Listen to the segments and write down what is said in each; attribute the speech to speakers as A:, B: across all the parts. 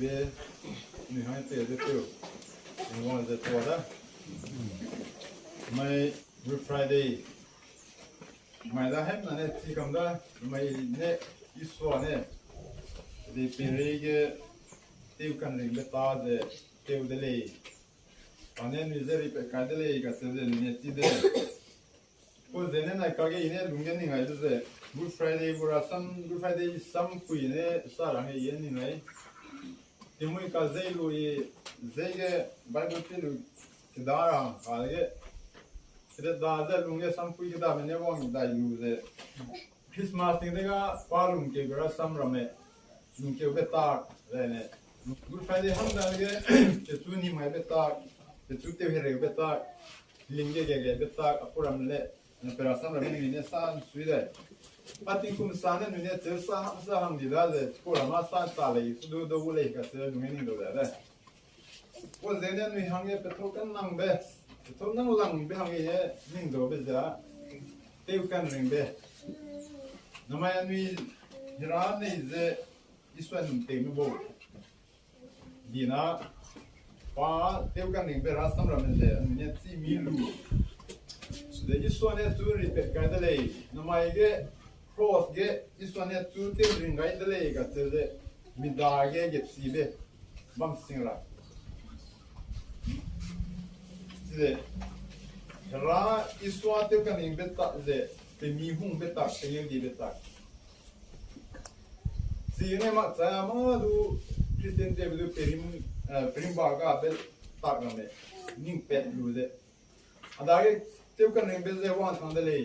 A: be ni hai te de tu ni one the to da my Friday my da hem na ne ti kam da my ne iswa ne de perege Tew Kanringbe ta de Tew de le anen miseri pe ka de le ka se de ne ti de ko de ne na ka ge ine lungen ni ngai de Good Friday gura Good Friday sam kui ne sarang ye ni ngai timui ka zeilu ye zeige Bible tilu kidara kage kide da de lunge sam kui kida me ne wang da yu de Christmas thing ga palum ke gura sam rame lung ke beta ne Good Friday ham da ge te tu ni mai beta te tu te here beta linge ge beta apuram le na pera sam rame ni ne san sui de Pati kum sana nu ne tse sa ham di da de ko la ma sa ta le su do wo le ka se lu ni do da de ko ze ne nu hang ye pe to kan nang be to nang lang be hang ye ning do be za Tew Kanringbe na ma ya nu hira ne ze iswan te nu bo di na pa Tew Kanringbe ra sam ra me ze nu ne ti mi lu de iswan ne tu ri pe ka de le na ma ye Cross ge iswane tu te ringai de le ga te de midage ge sibe bam singra de ra iswa te kan beta de pe mi hung beta pe di beta sine ma sa ma du Christian de du perim baga be ta ga me ning pet lu de adage te kan be wan kan de le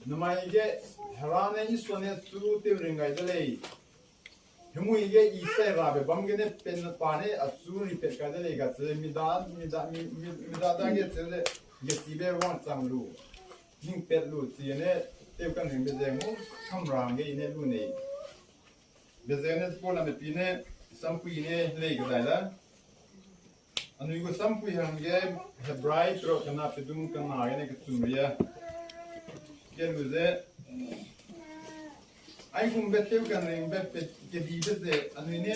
A: Namaige Harane iswane tu te ringai de le Humuige ise rabe bamgene pen pane asuri pe ka de le ga se midad da ge se de ge sibe wan sam lu ning pet lu tiene Tew Kanringbe de mo kamrange ine lu ne bezene pola me pine sam kuine le ga da anu go sam kui hange hebrai tro kana pedum kana ne ke tumria Keluze, ai cum Tew Kanringbe Pengeu Dibe anu ne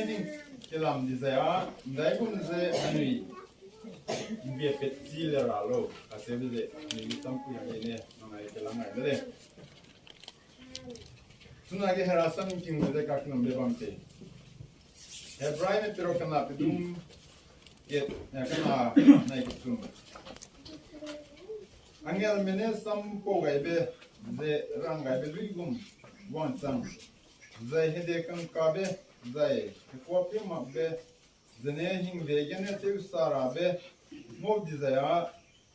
A: kelam dizaya, dai cum ze anu be pet Silchar lo, asebe de ni tampu ya ne ngai kelam ai de. Sunage herasan king de ka knam be bamte. Hebrai me pero kana pedum get na kana nai kum. Angel mene sam po gaibe ze Hrangkhol luigum wan sam zai hede kan kabe zai ko pe mabbe zene hing vegene te sara be mo dizaya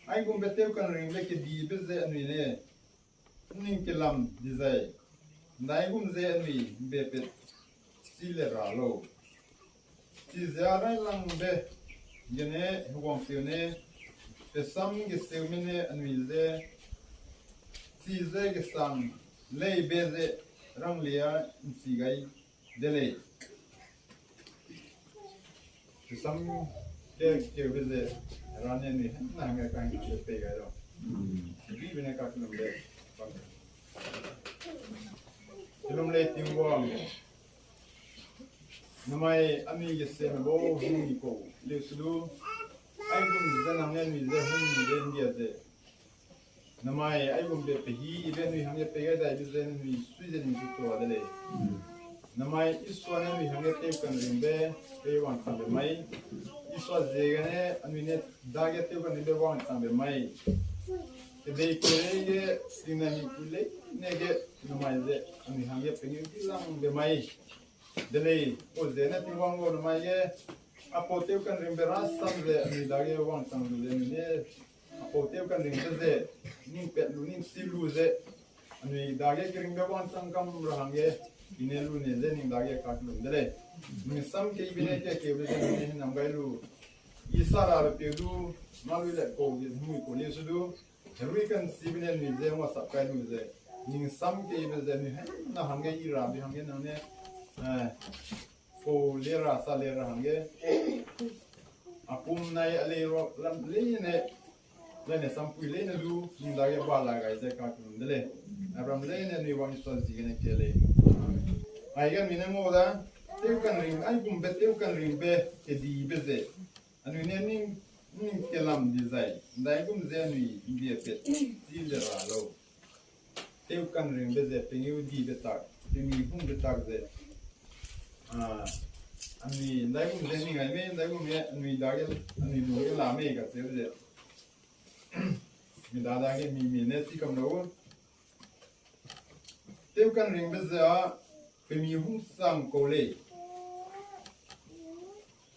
A: ai gum be Tew Kanringbe ke dibe ze anine ning kelam dizai dai gum ze ani be pe Silchar lo ti zara lang be gene hugom tione pe sam ge semene anwize Size ge sam lei beze ranglia sigai dele sam ke beze rane ni na nga kan ke pe ga ro bi bene ka kun be ilum le tingwa namai ami ge sem bo ni ko le sudu ai gun zanang ne mi ze hun ni de ndia ze Namai ai gum be pe hi even we hange pe ga dai zen we suizen ni to adele Namai iswa ne we hange Tew Kanringbe pe wan sam be mai iswa ze ga ne anine da ge Tew Kanringbe wan sam be mai te dei ko ge sinani kule ne ge namai ze ami hange Pengeu Dilang be mai dele o ze ne ti wan go namai ge apo Tew Kanringbe ras sam ze ami da ge wan sam be ne apo Tew Kanringbe ze ning pet lu ning silu ze ani dage Kanringbe wan sang kam rahange inelu ne ze ning dage kat lu dele ni sam ke ibine ke be ze ni namgai lu isara pe du malu le ko ge mu ko le su du every kan sibine ni ze wa sap kai lu ze ning sam ke be ze ni na hange ira bi hange na ne ko le ra sa le ra hange apum nai ale ro lam le ne Lene sampui lene du nindage bala ga ze ka kun dele abram lene ni wan so zigene kele ai gan mine mo da Tew Kanringbe ai kum be Tew Kanringbe Dibe ze anu ne ning kelam dizai dai kum ze anu India pet zilera lo Tew Kanringbe ze Pengeu Dibe tak mi kum be tak ze anu dai kum ze ning ai me dai kum me anu dage anu lu ke la me ka ze mi da ge mi ne ti kam lo Tew Kanringbe ze a mi hum sam ko le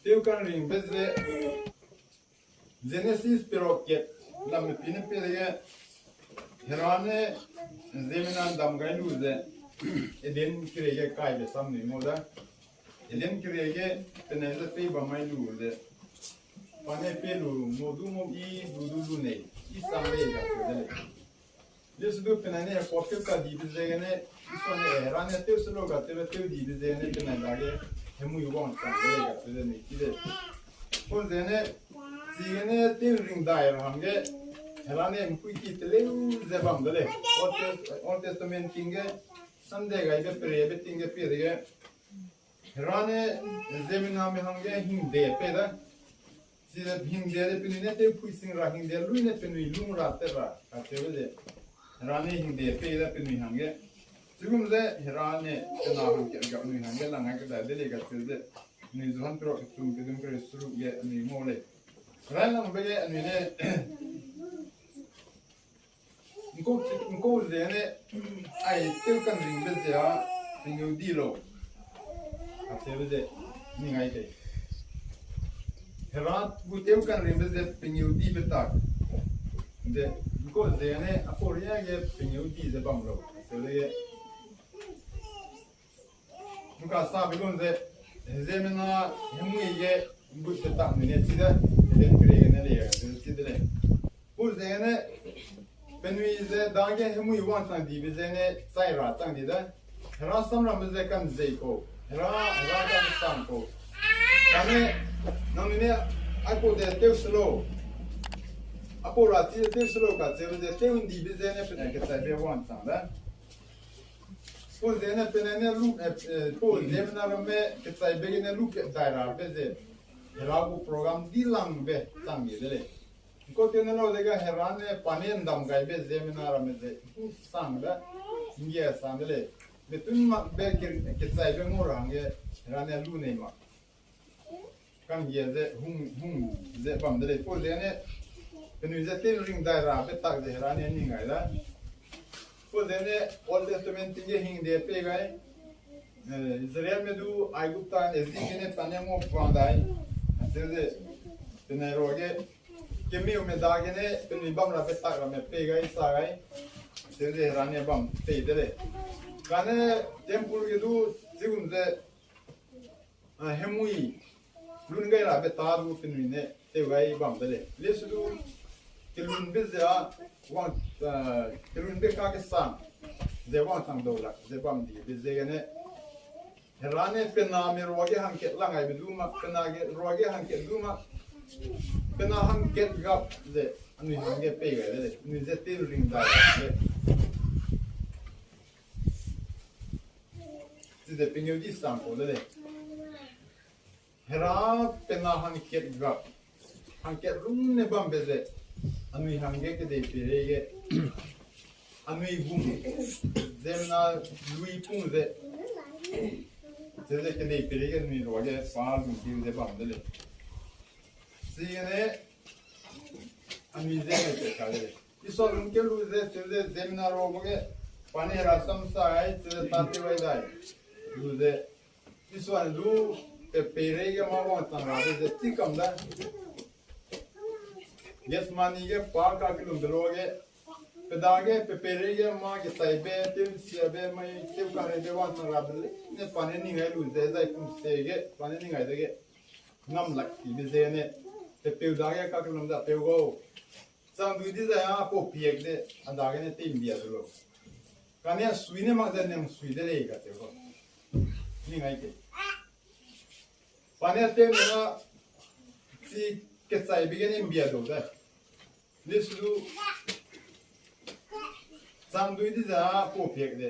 A: Tew Kanringbe ze Genesis peroket lam pin pele herane Zeme dam gai lu ze eden krege kai be sam ni moda eden krege teneze pe ba mai lu ze pane pe lu modu mo I du ne I sam le ga de This do penane ko Tew ka Dibe ze ne isone herane Tew slo ga Tew Dibe ze ne penage hemu yuwan sam le ga de ne kide ko ze ne Zene Tew ring dair hamge herane mkui kitele zebam dele Old Testament kinge Sunday ga ibe prebe tinge pirege herane Zeme me hamge hinde peda zile hinde de pinine Tew puising ra hinde luine pinui lung ra terra katewele herane hinde peda pinui hamge Zugum ze herane tena hamge ga nui hamge langa ga dele ga tede ni zuhan pro tum kedum kre suru ge ni mole Random bege anine Nko zene ai Tew Kanringbe ze a Pengeu Dilo atebe ze ningai ke Herat bu Tew Kanringbe ze Pengeu Dibe tak de nko zene aporia ge Pengeu Dibe bamlo atebe nka sa begon ze Zeme na hemu ye bu tak ne tida den kregen ele tidele bu zene benui ze dange hemu yuwan tan Dibe zene sai ra tan dida ra samra meze kan zeiko ra kan sanko kane namine ako de Tew slo apo ra ti Tew slo ka ze Tew Dibe zene pene ke sai be wan tan da bu zene pene lu po Zeme na me ke sai be ne lu ke daira beze Heragu program dilang be tangi dele. Ko tene no lega herane panen dam gai be Zeme na rameze sang da inge sang dele. Betun ma be ke sai be ngor hange herane lu nei ma. Kan ye ze hum ze bam dele ko zene benu ze ten ring da ra be tak de herane ni ngai da. Ko zene Old Testament tinge hing de pe gai Israel me du Aigupta ezigene panemo vandai Teze tene roge kemi me dagene tene bam ra pe tak ra me pe gai sa gai teze rane bam pe dele kane temple ge du sigun ze hemui lun gai ra pe ta du tene ne te gai bam dele lesu du kelun be ze a wan kelun be ka ke san ze wan tang do la ze bam di be ze gene Herane pena me roge hanket langai beduma pena ge roge hanket duma pena hanket gap ze anu hange pega de ni ze Tew ring da de Pengeu di sampo de hera pena hanket gap hanket rum ne bam beze anu hange ke de perege anu gum zemna lui pung ze Teze ke de perege ni roge fal gum de bam dele Zene ami zene te kale iso ke lu ze teze Zeme roge pane rasam sai teze tate vai dai lu ze iso an lu pe perege ma wa tan ra ze tikam da yes mani ge pa ka kilum roge pedage pe perege ma ge sai be tem sia be mai Tew Kanringbe wa tan ra ne pane ni ngai lu ze zai kum sege pane ni ngai de nam lak ti be zene te pe dage ka kilum da pe go sang du di za po piek de andage ne tim bia lo kane suine ma ze ne sui de le ga te go ni ngai ke pane te na si ke sai be ge bia do da lesu sang du di za po piek de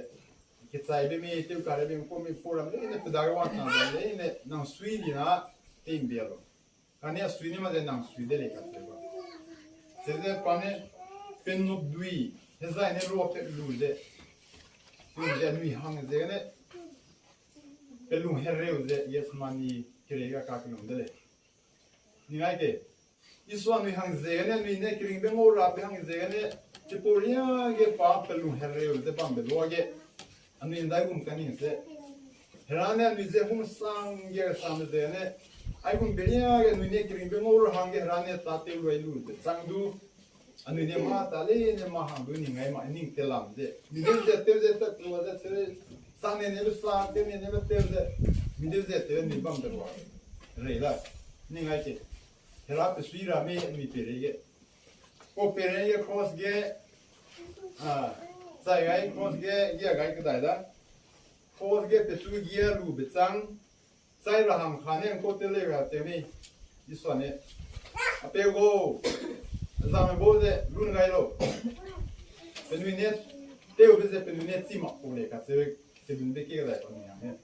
A: cái trái bên mi tiêu cả bên cô mi phô làm đấy này từ đó quan trọng đấy này nàng suy đi na tìm bia rồi cái này suy ni mà đây nàng suy đấy lấy cái gì vậy thế quan này bên nút đuôi thế này này ruột cái lùi đấy lùi đấy nuôi hàng đấy này bên lùi hết rêu đấy yes mani kể cả các cái lùi đấy như này cái Iswan mi hang zene mi ne Kanringbe Pengeu ra bi hang zene chiporia ge pa pelu herreu ze pam be loge anu indai gum kanin se herane mi ze hum sang ge sam zene ai gum beria ge nu ne Kanringbe Pengeu hang ge herane ta te loi lu ze changdu anu ne ma ta le ne ma hang du ni ngai ma ning te lam ze mi ze ta lo ze se sang ne ne sa te ne ne te ze mi ze te ni bam de lo re la ni ngai ke Hera pe suira me mi perege. O perege cross ge sai gai cross ge gai ke dai da. Cross ge pe su ge lu be chang. Sai ra ham khane ko te le ga te mi. Iswane. Ape go. Zame bo de lun gai lo. Pe nu ne te o be ze pe nu ne ti ma ko le ka se bin be ke dai ko ni ya.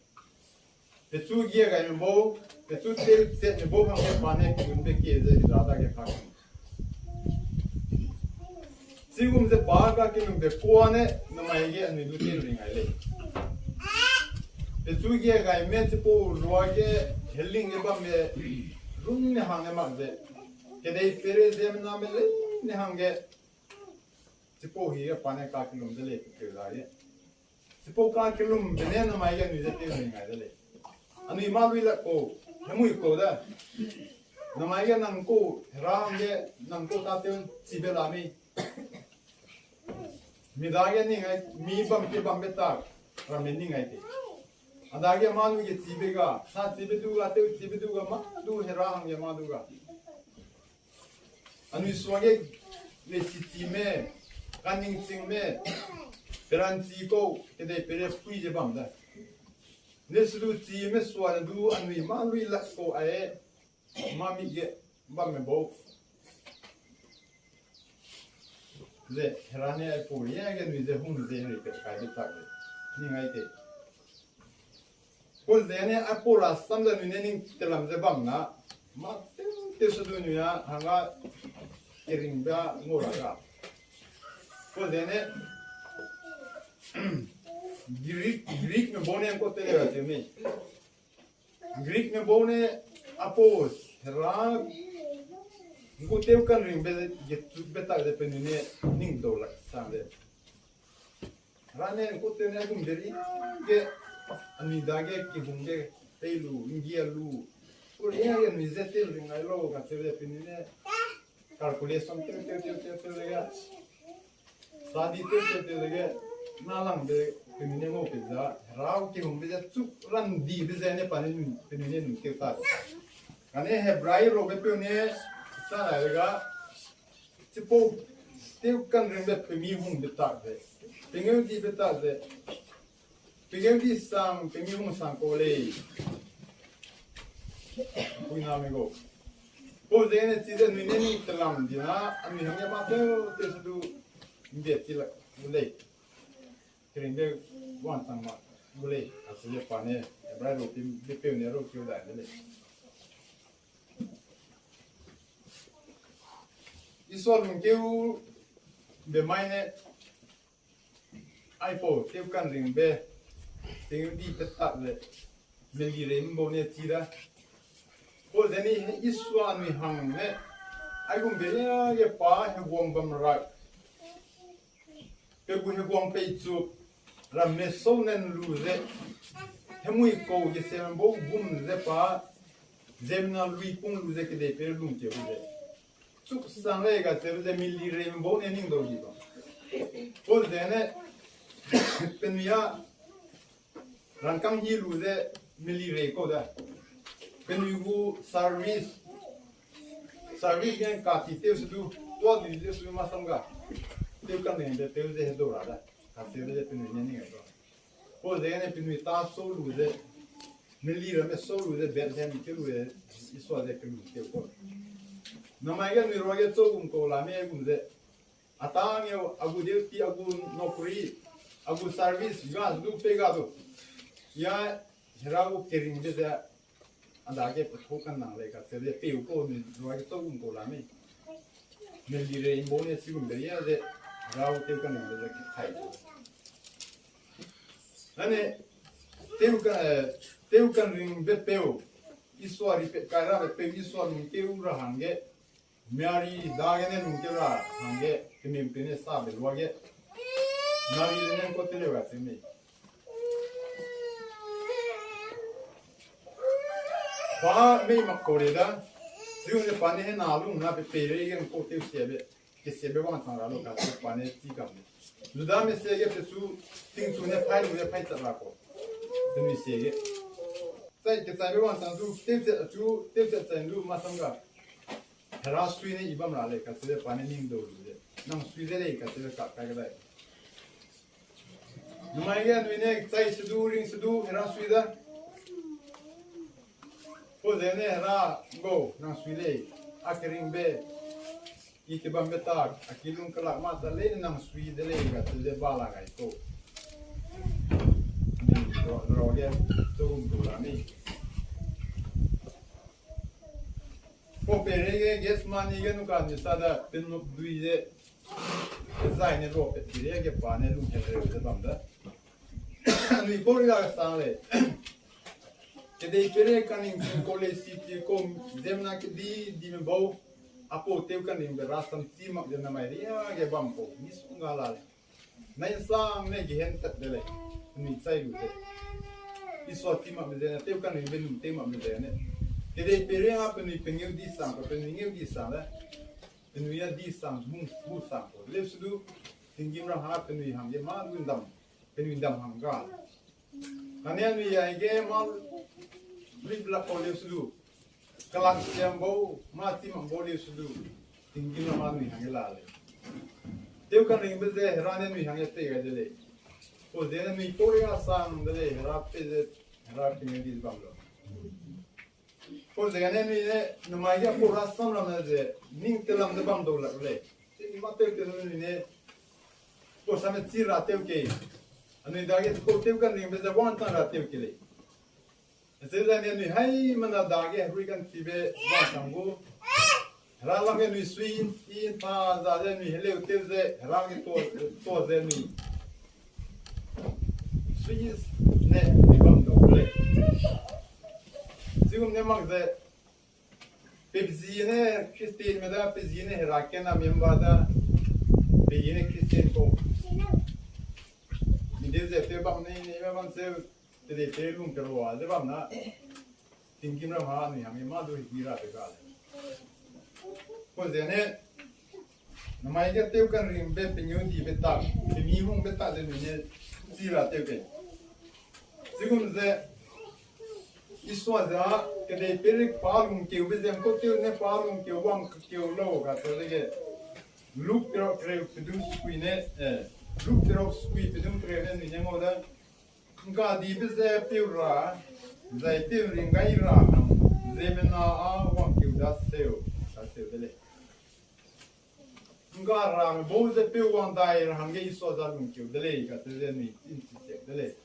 A: Pe su ge gai mo cái chút tiền sẽ để bố hàng cái bán này cũng bị kia rồi ra ta cái khác 지금 이제 바가 끼는 데 꼬안에 남아이게 아니 루틴을 ngay le 주기에 가 이면서 보 로아게 헬링에 밤에 룸네 항에 막데 게데 페레제면 나멜레 네 항게 지포히에 파네 까kilum데 그다게 지포 까kilum 베네 남아이게 니제 때는 ngay le 아니 이마루이라 고 해무이 거다 남아이게 남고 라항게 남고 따때운 집에 라미 미다게 닝아이 미밤게 밤베딱 라면 닝아이티 아다게 마누게 집에가 사 집에 두가 때 집에 두가 마두 해라항게 마두가 아니 수왕게 레시티메 간닝칭메 베란치고 그데 베레 뿌이제 밤다 네스루 지메 수와두 아니 마루이 락고 아에 마미게 밤메보 네, 헤라네 포리아게 누이제 홍제를 가지다게 닝아이테 고제네 아포라 삼자 누네닝 텔람제 밤나 마테 테스두뉴야 한가 에링바 모라가 고제네 그릭 में बोने को तेरे रहते में ग्रीक में बोने अपोस Hera Tew Kanringbe betak de penune ning dolak sande. Rane ko te ne gum deri ke ani dage ki gumge pelu ingia lu. Ko ya ya ni zete ringa lo ka te de penune calculation te ga. Sadi te ga nalang de penune mo pizza. Rao ki gumbe ja chu ran di de zene panin penune nu ke ta. Ane hebrai ro be penune sa này là chỉ bộ Tew Kanringbe Pengeu Dibe Pengeu Dibe Pengeu Dibe sang Pengeu sang Kole kui na me go po zene ti de ni ni tlam di na ami hang ya ma te su du nde ti la mulei Kanringbe wan sang ma mulei asile pane bra ro ti de pe ne ro kyo da ne Isol mungkeu be maine aipo Tew Kanringbe Pengeu Dibe tak le meli rembo ne tira ko zeni iswa mi hang ne ai gum be ya ye pa he gong bam rak ke bu he gong pe chu ram me so nen lu ze hemui ko ye sembo gum ze pa zemna lui pung lu ze ke de per lum ke bu ze Chuk sangre ga terze milli rembo ne ning do giba. Ko zene penya rankam hi luze milli re ko da. Penyugu service gen ka ti te su to di de su ma samga. Tew Kanringbe te ze do ra da. Ka te ze penyu ne ning ga. Ko zene penyu ta so luze milli re me so luze berze mi te luze iswa de penyu te ko. Namanya ni roge to ko la me gum de atang yo agu de ti agu nokri abu service gas du pega du ya heragu kering de ada ke phokan nang le ka se de peu ko ni roi to un ko la me nel dire in bone sigum de ya de heragu te kan de ke thai ane Tew Kanringbe Pengeu iswari pe kaira pe iswar mun tew ra hange miari dagene nun ke ra hange kimim pene sa be wage nari lenen ko tele wa simi ba me makore da siune pane he na lu na pe pere gen ko tew sebe ke sebe wa tan ra lo ka pane ti kam luda me sege pe su ting su ne pai lu ne pai tsara ko demi sege在给咱们往上走，对着正路马上个，还让水呢一般拿来，可是把那领导路的，让水在那，可是搞个来。你们个你呢，在十度、零10度，还让水的，或者呢，还让go让水嘞，阿克林贝，一个半贝塔，阿基隆克拉马达嘞，让水的嘞，可是巴拉个多。เราเรียนตู้ดูแล้วนี่พอเป็นเรื่องเกสมานี่ก็นุการนี่ซาดาเป็นนุดูอีเดใจเนี่ยรู้เป็นที่เรื่องเก็บปานเนี่ยลุงเห็นเลยจะทำได้นี่พอเรื่องอะไรสั่งเลยจะได้เป็นเรื่องการนิ่งเป็นคอลเลจซิตี้คอมเดมนักดีมันบ่อาโปเทวกันนิ่งเป็นรัสตัมซีมักเดนไม่เรียกเก็บบัมโปมิสุงาลาเลยในสั่งเนี่ยเห็นตัดเลยนี่ใจรู้เลยอีสวดที่มาเป็นเนี่ยเที่ยวกันนี่เป็นหนุ่มเที่ยวมาเป็นเนี่ยที่ได้เปรียบเป็นนี่เป็นเงี้ยดีสังก็เป็นเงี้ยดีสังเลยเป็นวิญญาณดีสังมุ่งสังก็เลี้ยสุดสิ่งที่เราหาเป็นวิหารเยมาวินดำเป็นวินดำหังกาลอันนี้วิญญาณเยมาริบลักเลี้ยสุดกลางเสียงโบมาที่มันโบเลี้ยสุดสิ่งที่เรามาวิหารเยลาเลยเที่ยวกันนี่เป็นเนี่ยร้านนี้วิหารเยเตะกันเลยโอ้เดี๋ยวนี้โปรยอาสังเดเลยรับเป็นยังดีบ้างล่ะโอ้เดี๋ยวนี้เนี่ยนมาเยอะโปรอาสังเราเนี่ยนิ่งเตลัมเดบ้างดูละเลยที่มาเตลเตลนี่เนี่ยโอ้สมัยที่ราเตลเกย์อันนี้ได้ก็โปรเตลกันนี่เป็นจะวันตั้งราเตลเกย์เลยเสร็จแล้วเนี่ยให้มันได้ก็รุยกันที่เบวันสังกูเราลองกันนี่สวีนอินตาจะเนี่ยนี่เลี้ยวเตลเซ่เราเนี่ยตัวเซ่นี่Swiss ne bibam do le. Sigum ne magze pebzine Kristin meda pebzine Hekeng membada pebzine Kristin ko. Mideze pebam ne bam se de telum kerwa de bam na tingim ra ma ni hami ma do hira de gal. Ko zene namai ge Tew Kanringbe Pengeu Dibe ta mi hung be ta de ne zira tebe 지금 이제 이수아자 근데 베릭 바룸 기우베zem고 때문에 바룸 기우왕 기우로 가서 이게 룩드롭 그래 비듬 스퀴네 룩드롭 스퀴 비듬 그래는 이제모다 그러니까 디베제 피우라 자이티 링가이라 제메나 아왕 기우다세요 다세요들 그러니까 람 보제 피우왕다이를 한게 이수아자 룸 기우들 가서 이제니 인치들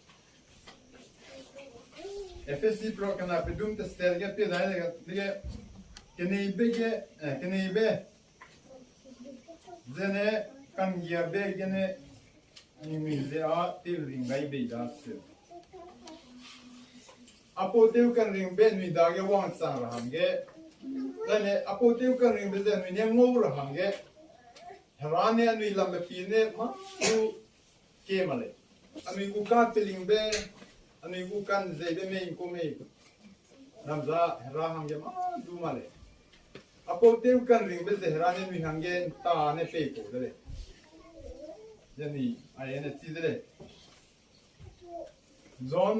A: FSC program pe dum te sterge pe da dige Kanringbe Zene Kanringbe gene nimilze a tilringai be da se apo Tew Kanringbe ni da ge wang sang ra hange dane apo Tew Kanringbe zen ni ngou ra hange harane ni lam pe ne ma tu ke male ami ku ka tilingbeอันนี้กูกันเจ็บไม่กูไม่น้ำซาเฮราหังเกมาดูมาเลยอาโปเทวกันริงเบสเฮราเนี่ยมีหังเกนตาเนี่ยเปย์กูเลยยันนี่ไอ้เนี่ยซีเลยจอน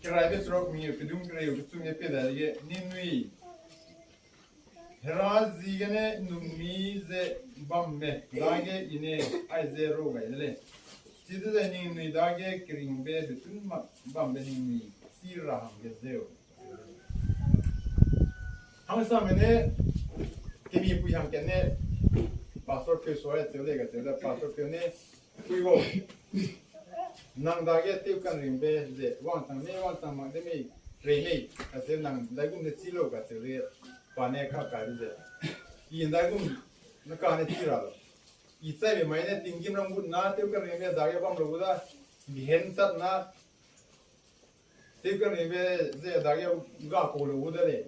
A: กระไรเบสร็อกมีอยู่ไปดูกระไรอยู่ตุ้งเนี่ยเปย์ได้เลยนี่นุยเฮราซีกันเนี่ยนุ่มมีเจบัมเบได้เกอินเนี่ยไอเซโร่ไงเลย Sideseeing ni dage Kanringbe betun bambe ni sira hamge zeo. Hamsa mene kemi pui ham kene pastor ke soya tele ga tele pastor ke ne kui go nang da ge Tew Kanringbe je wan tang ma de me re me ka se nang da gum de chilo ka se re pa ne ka ka je yin da gum na ka ne chi ra lo I sai be mai ne ting kim rang bu na Tew Kanringbe da ge bam lo da bi hen sat na Tew Kanringbe je da ge ga ko lo da le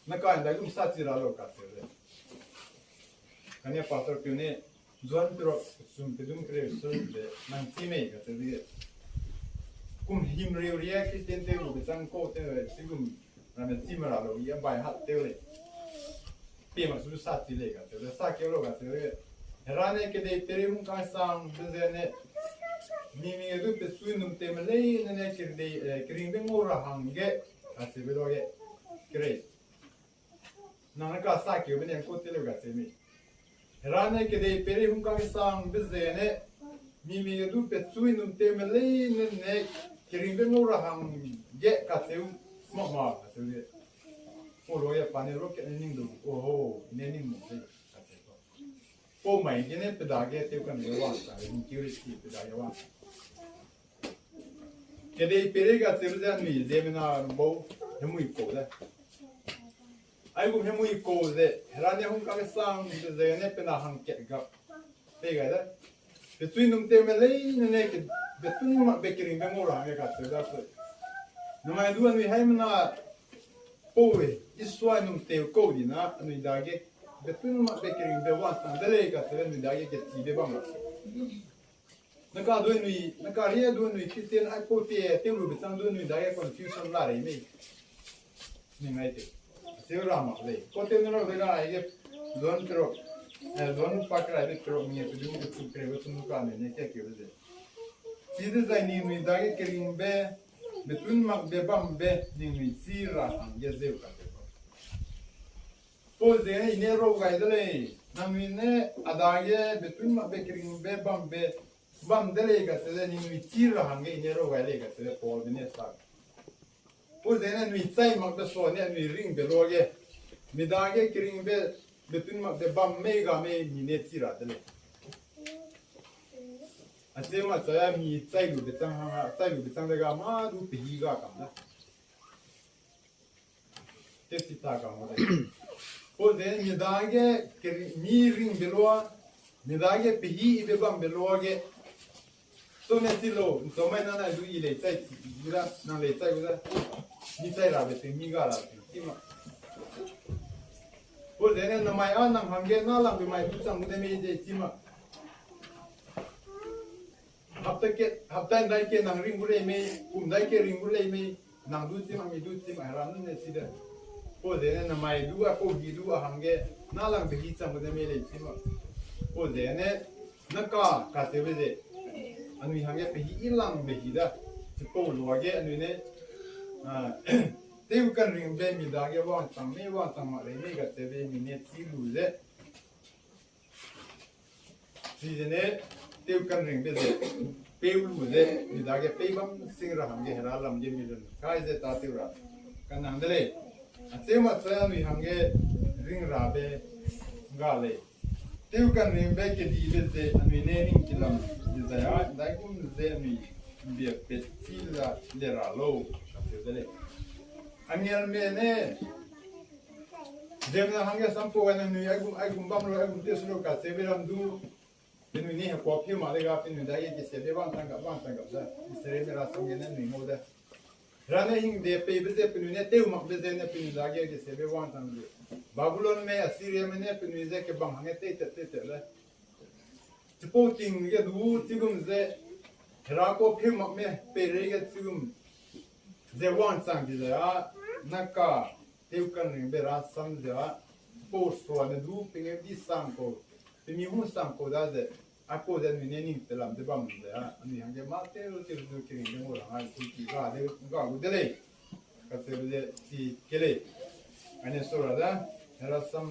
A: na ka da gum sa chi ra lo ka se re ka ne pa tor pi ne Zon pero sum pedum creo de nang time ka te kum him ria Christian te lu sang ko te sigum na me timara lo ia bai hat te le pe ma su sa ti le ka te sa ke lo ka te herane ke de perim ka sang de ne mi edu pe su num te me le ne ke de Kanringbe ngora hange ka se be lo ge kre na ka sa ke be ne ko te le ka te mi Rane ke de peri hum ka sang bizene mi edu pe tsui num te melei ne Kanringbe ngora hang ge ka teu mo ma ka teu o lo ya pane ro ke ning du o ho ne ning mo se ka teu po mai ge ne pedage Tew Kanringbe wa ka ni curiosity pedage wa ke de peri ka teu ja mi Zeme na bo hemui ko da ai cũng hemui ko de rane hum ka sang de ne pena hang ke ga pe ga da pe tui num te me lei ne ke be tun ma be Kanringbe ngora ga ka se da se no mai du ani hai na poe iswa num te ko di na ani da ge be tun ma be Kanringbe wa tan de le ka se ni da ge ke ti be ba ma na ka do ni na ka rie do ni Christian ai ko te lu be tan do ni da ge confusion la re me ni mai te Seurama le. Kote nero de ga ege zon pero zon pakra de pero mi pe dum ke tu creo tu nuka ne ke ke de. Side zaini mi da ge Kanringbe betun mak be bam be ni mi sira ge zeu ka te. Po de ne ro ga de le. Na mi ne adage betun mak be Kanringbe bam de le ga te ni mi sira hange ne ro ga le ga te po de ne sa. Ur de ne mi tsai mak de so ne mi ring be loge mi dage Kanringbe betun mak de bam mega me mi ne tira de le ase ma tsaya mi tsai lu de tsang ha tsai lu de tsang de ga ma du pe hi ga kam na te ti ta ga ma ur de mi dage mi ring be lo mi dage pe hi be bam be loge so ne ti lo so mai na na du i le tsai gira na le tsai gira ni tsai ra be te mi ga ra ti ma o de ne na mai an nang hange na lang be mai du chang de me de ti ma hapta dai ke nang ring bule me dai ke ring bule me nang du ti ma mi du ti ma ra ne ti de o de ne na mai du a ko gi du a hange na lang be hi chang de me le ti ma o de ne na ka te be de anui hange pe hi lang be hi da ti po lo ge anui ne Tew Kanringbe mi da ge wa tang ma le me ga te be mi ne ti lu le si ne Tew Kanringbe de pe lu le mi da ge pe bam sing ra hange hera lam ge mi le kai je ta te ra kan nang de le a te ma cha mi hange ring ra be ga le Tew Kanringbe ke di be de anui ne ning ki lam de za ya dai kum ze mi bi pe ti la le ra lo ka te le Aniel me ne Zeme na hange sampo ga nu ai gum bam lo ai gum tes lo ka se beram du nu ni ha ko pi ma le ga pin da ye ke se be ban tang ga sa se re ra sam ye ne mo da rane hing de pe be ze pin ne te ma be ze ne pin da ge ke se be ban tang du babulon me asiria me ne pin ze ke bang hange te le tipo ting ge du ti gum ze ra ko pi ma me pe re ge ti gum ze wan sang di ya naka Tew Kanringbe ra sam ja po so ne du pinge di sang ko pe mi hu sang ko da de a ko de ni ning te lam de bam de a ni hange ma te ro te du Kanringbe mo ra ku ti ga de le ka se de ti kele ane so ra da ra sam